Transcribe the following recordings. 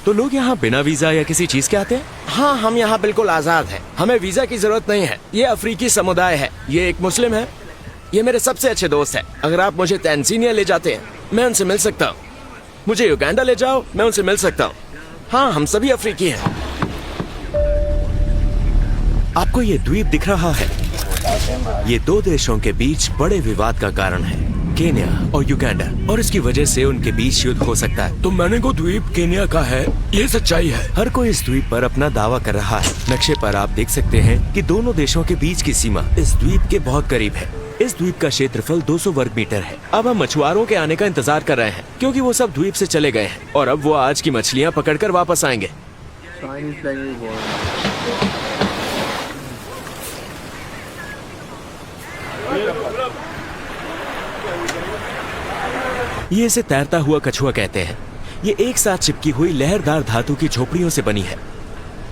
तो लोग यहाँ बिना वीजा या किसी चीज के आते हैं? हाँ, हम यहाँ बिल्कुल आजाद हैं। हमें वीजा की जरूरत नहीं है। ये अफ्रीकी समुदाय है। ये एक मुस्लिम है। ये मेरे सबसे अच्छे दोस्त है। अगर आप मुझे तंजानिया ले जाते हैं, मैं उनसे मिल सकता हूँ। मुझे युगांडा ले जाओ, मैं उनसे मिल सकता हूँ। हाँ, हम सभी अफ्रीकी हैं। आपको ये द्वीप दिख रहा है? ये दो देशों के बीच बड़े विवाद का कारण है, केन्या और युगांडा, और इसकी वजह से उनके बीच युद्ध हो सकता है। तो मैनेगो द्वीप केन्या का है, ये सच्चाई है। हर कोई इस द्वीप पर अपना दावा कर रहा है। नक्शे पर आप देख सकते हैं कि दोनों देशों के बीच की सीमा इस द्वीप के बहुत करीब है। इस द्वीप का क्षेत्रफल 200 वर्ग मीटर है। अब हम मछुआरों के आने का इंतजार कर रहे हैं, क्योंकि वो सब द्वीप से चले गए हैं और अब वो आज की मछलियाँ पकड़कर वापस आएंगे। ये इसे तैरता हुआ कछुआ कहते हैं। ये एक साथ चिपकी हुई लहरदार धातु की झोपड़ियों से बनी है।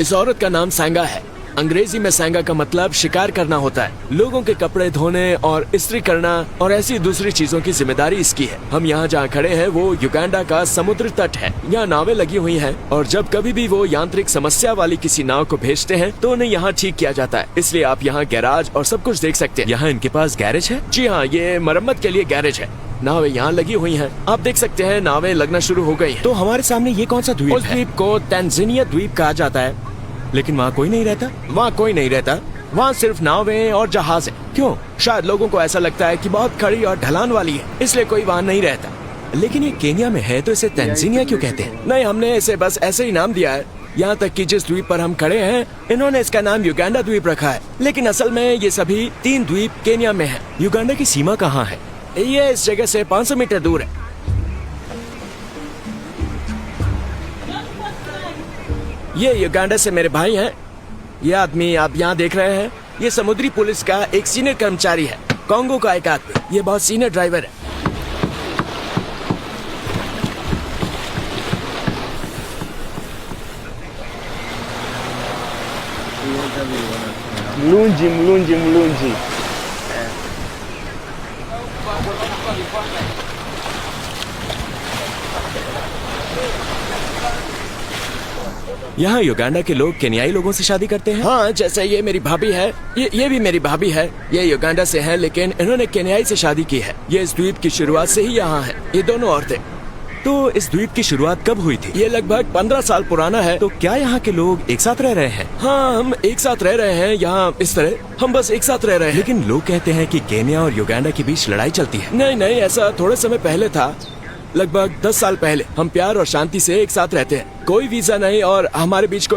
इस औरत का नाम सांगा है। अंग्रेजी में सांगा का मतलब शिकार करना होता है। लोगों के कपड़े धोने और इस्त्री करना और ऐसी दूसरी चीजों की जिम्मेदारी इसकी है। हम यहाँ जहाँ खड़े हैं वो युगांडा का समुद्र तट है। यहाँ नावें लगी हुई हैं और जब कभी भी वो यांत्रिक समस्या वाली किसी नाव को भेजते हैं तो उन्हें यहाँ ठीक किया जाता है। इसलिए आप यहाँ गैराज और सब कुछ देख सकते हैं। यहाँ इनके पास गैरेज है? जी हाँ, ये मरम्मत के लिए गैरेज है। नावें यहाँ लगी हुई हैं। आप देख सकते हैं नावें लगना शुरू हो गई हैं। तो हमारे सामने ये कौन सा द्वीप उस है? द्वीप को तंजानिया द्वीप कहा जाता है। लेकिन वहाँ कोई नहीं रहता। वहाँ कोई नहीं रहता। वहाँ सिर्फ नावें और जहाज है। क्यों? शायद लोगों को ऐसा लगता है कि बहुत खड़ी और ढलान वाली है, इसलिए कोई वहाँ नहीं रहता। लेकिन ये केन्या में है तो इसे तंजानिया क्यों कहते हैं? नहीं, हमने इसे बस ऐसे ही नाम दिया है। यहाँ तक कि जिस द्वीप पर हम खड़े हैं इन्होंने इसका नाम युगांडा द्वीप रखा है, लेकिन असल में ये सभी 3 द्वीप केन्या में है। युगांडा की सीमा कहाँ है? ये इस जगह से 500 मीटर दूर है। ये युगांडा से मेरे भाई हैं। ये आदमी आप यहाँ देख रहे हैं, ये समुद्री पुलिस का एक सीनियर कर्मचारी है। कांगो का एक आदमी, ये बहुत सीनियर ड्राइवर है। Mlunji. यहाँ युगांडा के लोग केन्याई लोगों से शादी करते हैं? हाँ, जैसे ये मेरी भाभी है, ये भी मेरी भाभी है। ये युगांडा से है लेकिन इन्होंने केन्याई से शादी की है। ये इस द्वीप की शुरुआत से ही यहाँ है, ये दोनों औरतें। तो इस द्वीप की शुरुआत कब हुई थी? ये लगभग 15 साल पुराना है। तो क्या यहाँ के लोग एक साथ रह रहे हैं? हाँ, हम एक साथ रह रहे हैं यहाँ इस तरह। हम बस एक साथ रह रहे हैं। लेकिन लोग कहते हैं कि केन्या और युगांडा के बीच लड़ाई चलती है। नहीं, ऐसा थोड़े समय पहले था। लगभग 10 साल पहले। हम प्यार और शांति से एक साथ रहते हैं। कोई वीजा नहीं और हमारे बीच कोई